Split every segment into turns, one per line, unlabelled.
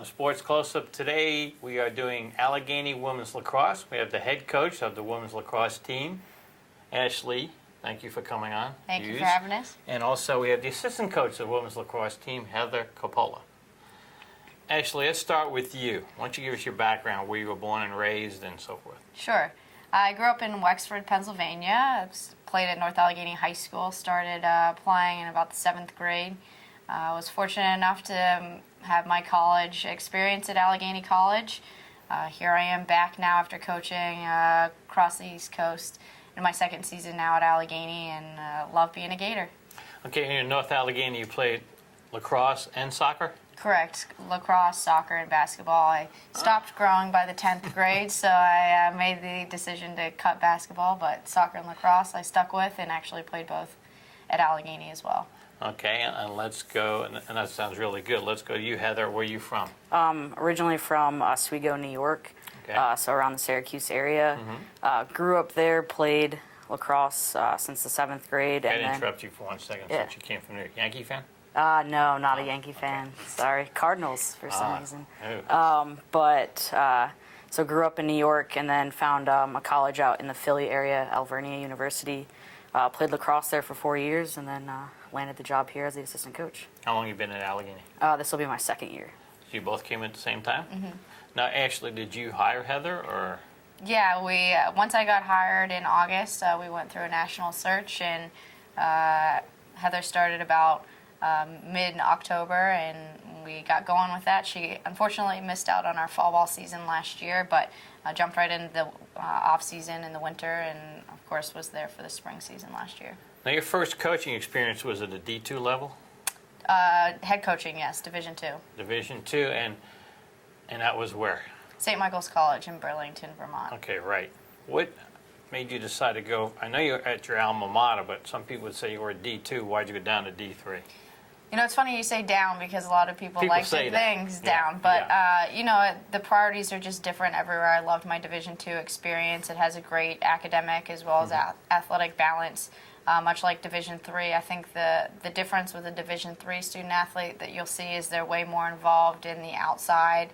Sports Close-Up. Today we are doing Allegheny Women's Lacrosse. We have the head coach of the women's lacrosse team, Ashley. Thank you for coming on.
Thank you for having us.
And also we have the assistant coach of the women's lacrosse team, Heather Coppola. Ashley, let's start with you. Why don't you give us your background, where you were born and raised and so forth.
Sure. I grew up in Wexford, Pennsylvania. Played at North Allegheny High School. Started playing in about the 7th grade. I was fortunate enough to have my college experience at Allegheny College. Here I am back now after coaching across the East Coast in my second season now at Allegheny, and love being a Gator.
Okay, here in North Allegheny you played lacrosse and soccer?
Correct. Lacrosse, soccer, and basketball. I stopped growing by the 10th grade, so I made the decision to cut basketball, but soccer and lacrosse I stuck with and actually played both at Allegheny as well.
Okay, and let's go, and that sounds really good. Let's go to you, Heather. Where are you from?
Originally from Oswego, New York,
Okay.
so around the Syracuse area. Grew up there, played lacrosse since the 7th grade.
I
and
didn't
then,
interrupt you for 1 second
Yeah.
since you came from New York. Yankee fan?
No, not a Yankee fan. Sorry, Cardinals for some reason.
Oh.
So grew up in New York and then found a college out in the Philly area, Alvernia University. Played lacrosse there for 4 years and then landed the job here as the assistant coach.
How long have you been at Allegheny?
This will be my 2nd year.
So you both came at the same time? Now, Ashley, did you hire Heather, or?
Yeah, we once I got hired in August, we went through a national search, and Heather started about mid-October, and we got going with that. She unfortunately missed out on our fall ball season last year, but jumped right into the off-season in the winter, and of course was there for the spring season last year.
Now, your first coaching experience was at a D2 level?
Head coaching, yes, Division II.
Division II, and that was where?
St. Michael's College in Burlington, Vermont.
Okay, right. What made you decide to go? I know you're at your alma mater, but some people would say you were at D2. Why'd you go down to D3?
You know, it's funny you say down because a lot of people like
say
to
that.
things
Yeah,
down. But,
yeah.
you know, the priorities are just different everywhere. I loved my Division II experience. It has a great academic as well as athletic balance, much like Division III. I think the difference with a Division III student athlete that you'll see is they're way more involved in the outside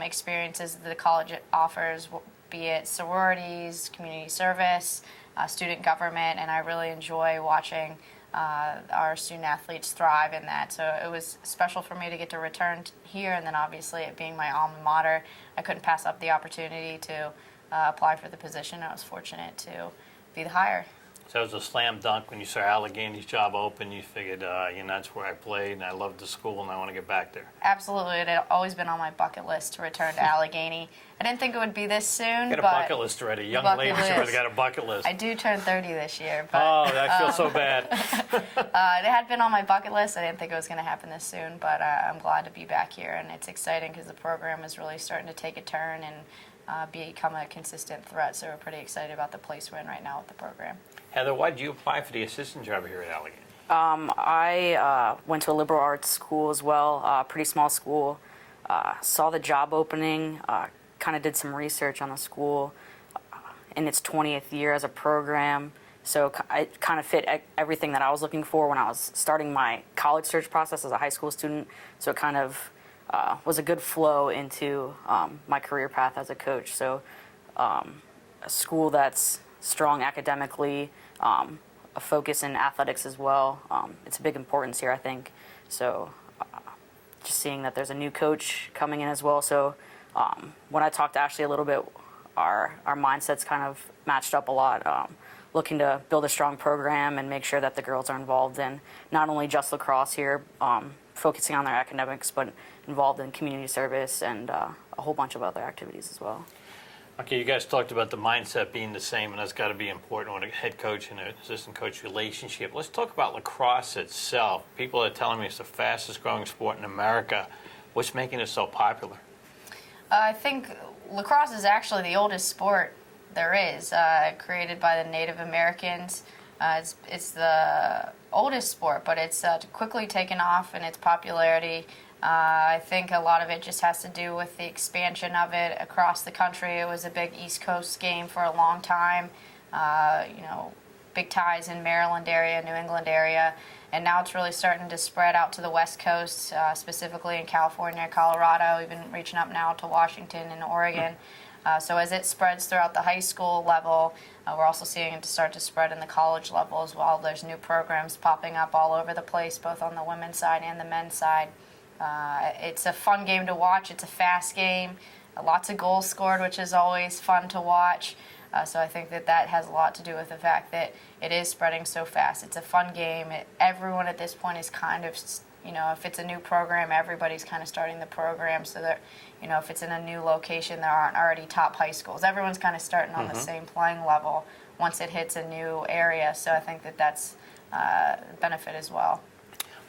experiences that the college offers, be it sororities, community service, student government, and I really enjoy watching our student athletes thrive in that. So it was special for me to get to return here, and then obviously it being my alma mater, I couldn't pass up the opportunity to apply for the position. I was fortunate to be the hire.
So it was a slam dunk when you saw Allegheny's job open. You figured, that's where I played, and I loved the school, and I want to get back there.
Absolutely. It had always been on my bucket list to return to Allegheny. I didn't think it would be this soon.
You got a bucket list already. Young ladies already got a bucket list.
I do turn 30 this year. But,
Oh, I feel so bad.
it had been on my bucket list. I didn't think it was going to happen this soon, but I'm glad to be back here, and it's exciting because the program is really starting to take a turn and become a consistent threat. So we're pretty excited about the place we're in right now with the program.
Heather, why did you apply for the assistant job here at Allegheny?
I went to a liberal arts school as well, pretty small school. Saw the job opening, kind of did some research on the school in its 20th year as a program. So it kind of fit everything that I was looking for when I was starting my college search process as a high school student. So it kind of was a good flow into my career path as a coach. So a school that's strong academically, a focus in athletics as well. It's a big importance here, I think. So just seeing that there's a new coach coming in as well. So when I talked to Ashley a little bit, our mindsets kind of matched up a lot. Looking to build a strong program and make sure that the girls are involved in not only just lacrosse here, focusing on their academics, but involved in community service and a whole bunch of other activities as well.
Okay, you guys talked about the mindset being the same, and that's got to be important with a head coach and an assistant coach relationship. Let's talk about lacrosse itself. People are telling me it's the fastest growing sport in America. What's making it so popular?
I think lacrosse is actually the oldest sport there is, created by the Native Americans. It's the oldest sport, but it's quickly taken off in its popularity. I think a lot of it just has to do with the expansion of it across the country. It was a big East Coast game for a long time. big ties in Maryland area, New England area, and now it's really starting to spread out to the West Coast, specifically in California, Colorado, even reaching up now to Washington and Oregon. So as it spreads throughout the high school level, we're also seeing it start to spread in the college level as well. There's new programs popping up all over the place, both on the women's side and the men's side. It's a fun game to watch. It's a fast game. Lots of goals scored, which is always fun to watch. So I think that has a lot to do with the fact that it is spreading so fast. It's a fun game. Everyone at this point is kind of, if it's a new program, everybody's kind of starting the program so that, if it's in a new location, there aren't already top high schools. Everyone's kind of starting on the same playing level once it hits a new area. So I think that's a benefit as well.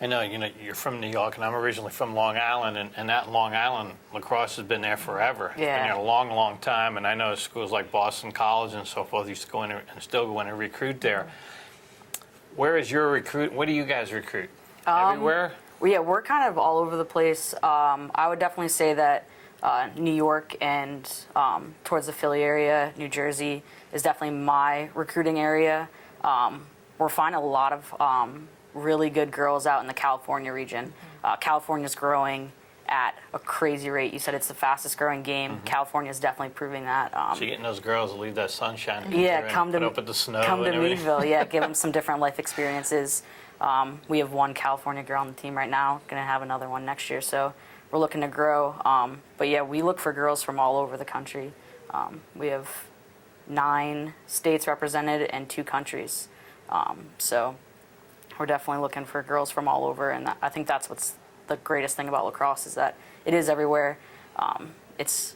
I know, you're from New York, and I'm originally from Long Island, and that Long Island, lacrosse has been there forever. It's been there a long, long time, and I know schools like Boston College and so forth used to go in and still go in and recruit there. Where is your recruit? What do you guys recruit? Everywhere?
We're kind of all over the place. I would definitely say that New York and towards the Philly area, New Jersey, is definitely my recruiting area. We're finding a lot of really good girls out in the California region. California's growing at a crazy rate. You said it's the fastest growing game. California's definitely proving that.
So you're getting those girls to leave that sunshine.
Come
put up with the snow.
Come to
and everything.
Midfield. Give them some different life experiences. We have one California girl on the team right now. Going to have another one next year. So we're looking to grow. But we look for girls from all over the country. We have 9 states represented and 2 countries. So we're definitely looking for girls from all over, and I think that's what's the greatest thing about lacrosse is that it is everywhere. It's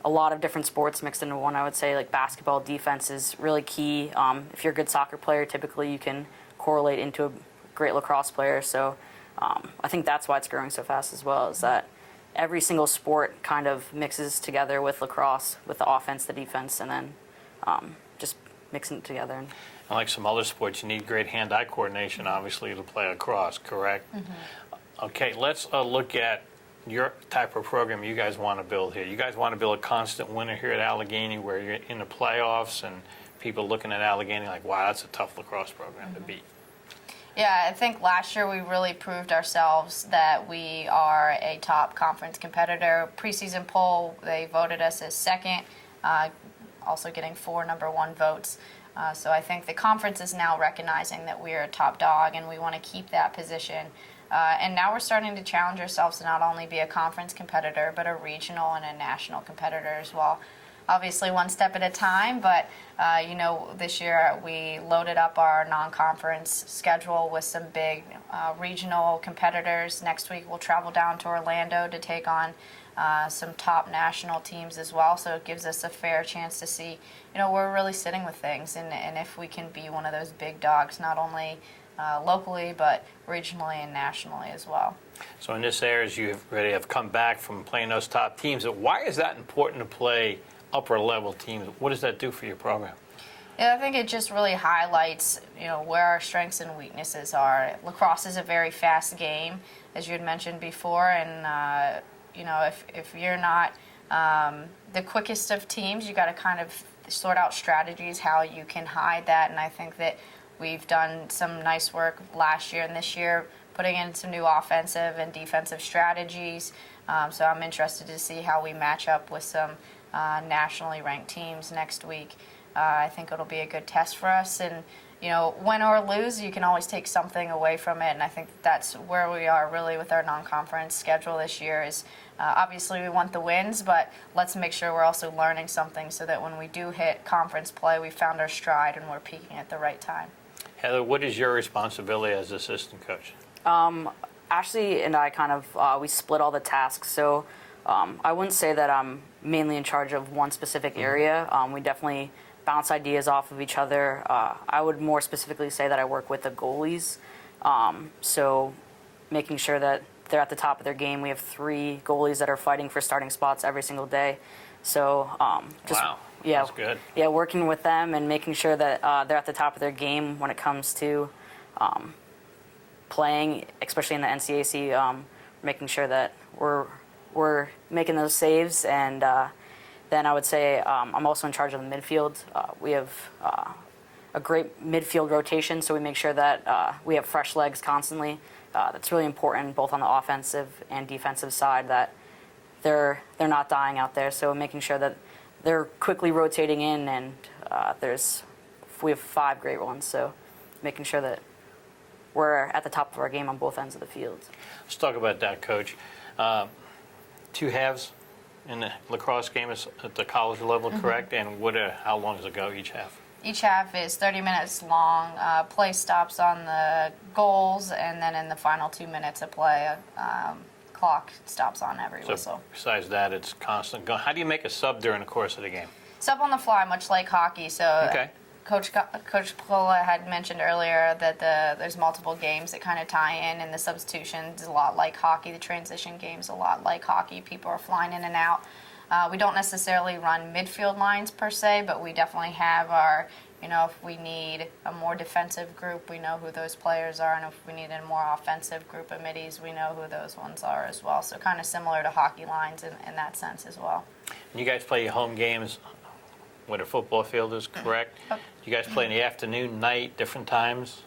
a lot of different sports mixed into one. I would say like basketball defense is really key. If you're a good soccer player, typically you can correlate into a great lacrosse player. So I think that's why it's growing so fast as well, is that every single sport kind of mixes together with lacrosse, with the offense, the defense, and then just mixing it together.
And like some other sports, you need great hand-eye coordination, obviously, to play lacrosse, correct? Okay, let's look at your type of program you guys want to build here. You guys want to build a constant winner here at Allegheny where you're in the playoffs and people looking at Allegheny like, wow, that's a tough lacrosse program to beat.
Yeah, I think last year we really proved ourselves that we are a top conference competitor. Preseason poll, they voted us as second, also getting 4 number 1 votes. So I think the conference is now recognizing that we are a top dog and we want to keep that position. And now we're starting to challenge ourselves to not only be a conference competitor, but a regional and a national competitor as well. Obviously, one step at a time, but this year we loaded up our non-conference schedule with some big regional competitors. Next week we'll travel down to Orlando to take on some top national teams as well, so it gives us a fair chance to see, we're really sitting with things, and if we can be one of those big dogs, not only locally, but regionally and nationally as well.
So in this area, you already have come back from playing those top teams. Why is that important to play upper-level teams? What does that do for your program?
Yeah, I think it just really highlights, where our strengths and weaknesses are. Lacrosse is a very fast game, as you had mentioned before, and if you're not the quickest of teams, you got to kind of sort out strategies how you can hide that. And I think that we've done some nice work last year and this year, putting in some new offensive and defensive strategies. So I'm interested to see how we match up with some nationally ranked teams next week. I think it'll be a good test for us. And win or lose, you can always take something away from it, and I think that's where we are really with our non-conference schedule this year is obviously we want the wins, but let's make sure we're also learning something so that when we do hit conference play, we found our stride and we're peaking at the right time.
Heather, what is your responsibility as assistant coach?
Ashley and I kind of, we split all the tasks, so I wouldn't say that I'm mainly in charge of one specific area. We definitely bounce ideas off of each other. I would more specifically say that I work with the goalies, so making sure that they're at the top of their game. We have 3 goalies that are fighting for starting spots every single day. So
wow, that's good.
Yeah, working with them and making sure that they're at the top of their game when it comes to playing, especially in the NCAC, making sure that we're making those saves. And then I would say I'm also in charge of the midfield. We have a great midfield rotation, so we make sure that we have fresh legs constantly. That's really important, both on the offensive and defensive side, that they're not dying out there. So making sure that they're quickly rotating in, and we have 5 great ones. So making sure that we're at the top of our game on both ends of the field.
Let's talk about that, Coach. 2 halves in the lacrosse game is at the college level, correct? And how long does it go each half?
Each half is 30 minutes long. Play stops on the goals, and then in the final 2 minutes of play, clock stops on every
So
whistle.
besides that, it's constant. How do you make a sub during the course of the game?
Sub on the fly, much like hockey. So
Okay.
Coach Coppola had mentioned earlier that there's multiple games that kind of tie in, and the substitution is a lot like hockey. The transition game's a lot like hockey. People are flying in and out. We don't necessarily run midfield lines per se, but we definitely have our, if we need a more defensive group, we know who those players are, and if we need a more offensive group of middies, we know who those ones are as well. So kind of similar to hockey lines in that sense as well.
You guys play your home games where the football field is, correct?
Yep.
You guys play in the afternoon, night, different times?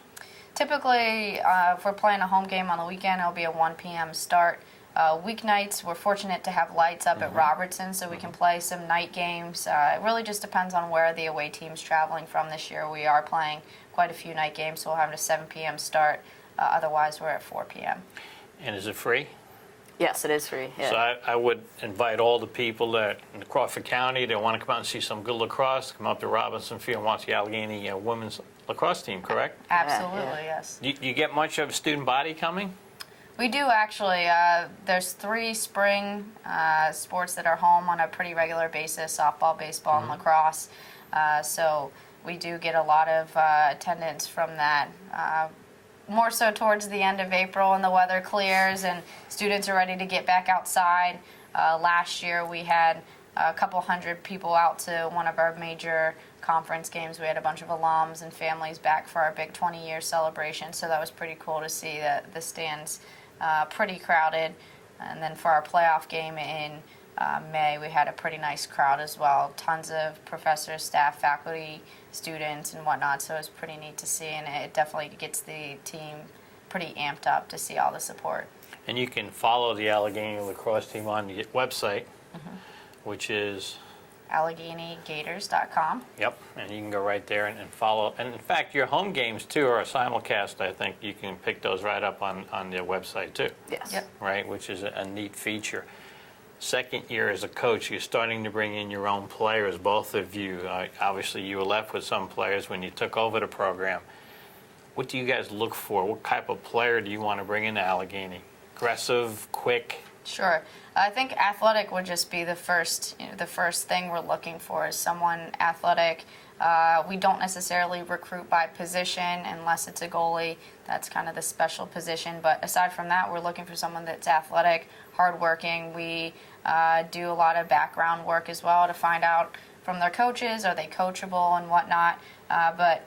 Typically, if we're playing a home game on the weekend, it'll be a 1 p.m. start. Weeknights, we're fortunate to have lights up at Robertson, so we can play some night games. It really just depends on where the away team's traveling from this year. We are playing quite a few night games, so we'll have a 7 p.m. start. Otherwise, we're at 4 p.m.
And is it free?
Yes, it is free. Yeah.
So I would invite all the people that in Crawford County that want to come out and see some good lacrosse, come up to Robinson Field and watch the Allegheny women's lacrosse team, correct?
Absolutely, yes.
You get much of student body coming?
We do actually. There's 3 spring sports that are home on a pretty regular basis: softball, baseball, and lacrosse. So we do get a lot of attendance from that. More so towards the end of April, and the weather clears and students are ready to get back outside. Last year we had a couple hundred people out to one of our major conference games. We had a bunch of alums and families back for our big 20-year celebration, so that was pretty cool to see that the stands pretty crowded. And then for our playoff game in May, we had a pretty nice crowd as well. Tons of professors, staff, faculty, students, and whatnot, so it was pretty neat to see, and it definitely gets the team pretty amped up to see all the support.
And you can follow the Allegheny lacrosse team on the website, which is?
AlleghenyGators.com.
Yep, and you can go right there and follow. And in fact, your home games, too, are a simulcast. I think you can pick those right up on their website, too.
Yes.
Yep.
Right, which is a neat feature. Second year as a coach, you're starting to bring in your own players, both of you. Obviously, you were left with some players when you took over the program. What do you guys look for? What type of player do you want to bring into Allegheny? Aggressive, quick?
Sure. I think athletic would just be the first thing we're looking for is someone athletic. We don't necessarily recruit by position unless it's a goalie. That's kind of the special position. But aside from that, we're looking for someone that's athletic, hardworking. We do a lot of background work as well to find out from their coaches, are they coachable and whatnot. But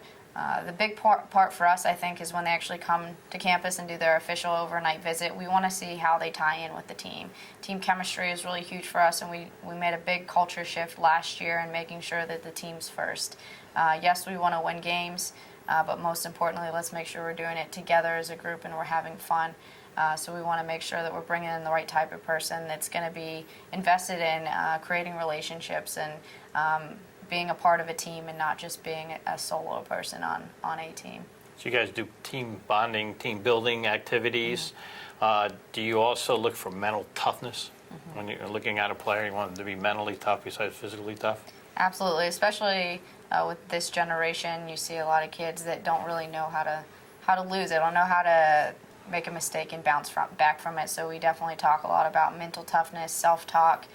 the big part for us, I think, is when they actually come to campus and do their official overnight visit. We want to see how they tie in with the team. Team chemistry is really huge for us, and we made a big culture shift last year in making sure that the team's first. Yes, we want to win games, but most importantly, let's make sure we're doing it together as a group and we're having fun. So we want to make sure that we're bringing in the right type of person that's going to be invested in creating relationships and being a part of a team and not just being a solo person on a team.
So you guys do team bonding, team building activities. Do you also look for mental toughness? When you're looking at a player, you want them to be mentally tough besides physically tough?
Absolutely, especially with this generation. You see a lot of kids that don't really know how to lose. They don't know how to make a mistake and bounce back from it. So we definitely talk a lot about mental toughness, self-talk.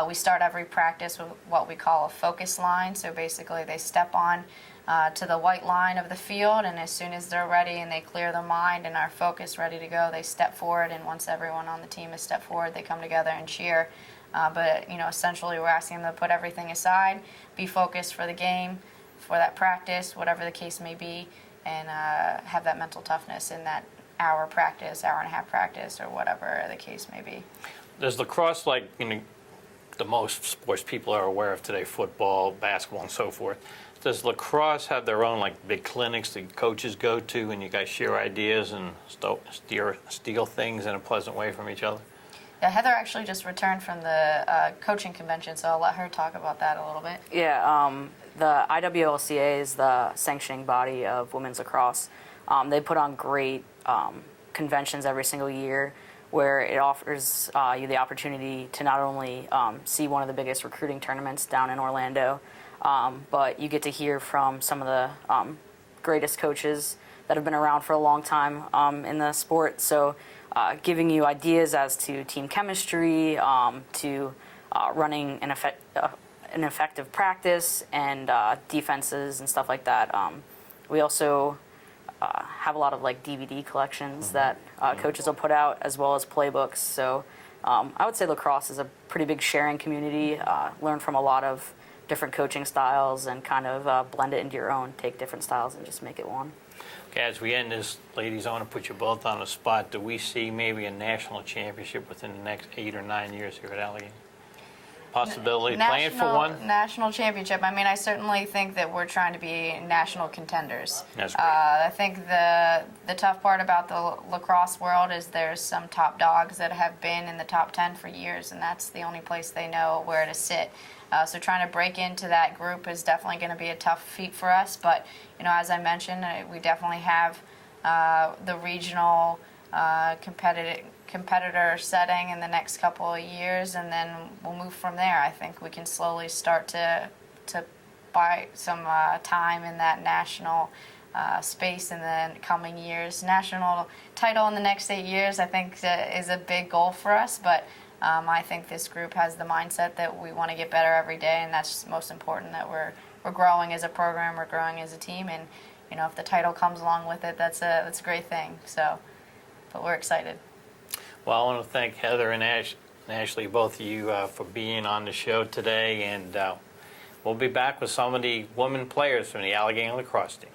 We start every practice with what we call a focus line. So basically they step on to the white line of the field, and as soon as they're ready and they clear their mind and are focused, ready to go, they step forward, and once everyone on the team has stepped forward, they come together and cheer. But essentially we're asking them to put everything aside, be focused for the game, for that practice, whatever the case may be, and have that mental toughness in that hour and a half practice, or whatever the case may be.
Does lacrosse, like the most sports people are aware of today, football, basketball, and so forth, Does lacrosse have their own like big clinics that coaches go to, and you guys share ideas and steal things in a pleasant way from each other?
Yeah, Heather actually just returned from the coaching convention, so I'll let her talk about that a little bit.
Yeah, the IWLCA is the sanctioning body of women's lacrosse. They put on great conventions every single year where it offers you the opportunity to not only see one of the biggest recruiting tournaments down in Orlando, but you get to hear from some of the greatest coaches that have been around for a long time in the sport. So giving you ideas as to team chemistry, to running an effective practice and defenses and stuff like that. We also have a lot of like DVD collections that coaches will put out, as well as playbooks. So I would say lacrosse is a pretty big sharing community. Learn from a lot of different coaching styles and kind of blend it into your own. Take different styles and just make it one.
Okay, as we end this, ladies, I want to put you both on the spot. Do we see maybe a national championship within the next 8 or 9 years here at Allegheny? Possibility playing for one?
National championship. I mean, I certainly think that we're trying to be national contenders.
That's great.
I think the tough part about the lacrosse world is there's some top dogs that have been in the top 10 for years, and that's the only place they know where to sit. So trying to break into that group is definitely going to be a tough feat for us. But, as I mentioned, we definitely have the regional competitor setting in the next couple of years, and then we'll move from there. I think we can slowly start to buy some time in that national space in the coming years. National title in the next 8 years, I think, is a big goal for us, but I think this group has the mindset that we want to get better every day, and that's most important, that we're growing as a program, we're growing as a team, and if the title comes along with it, that's a great thing. So, but we're excited.
Well, I want to thank Heather and Ashley, both of you, for being on the show today, and we'll be back with some of the women players from the Allegheny lacrosse team.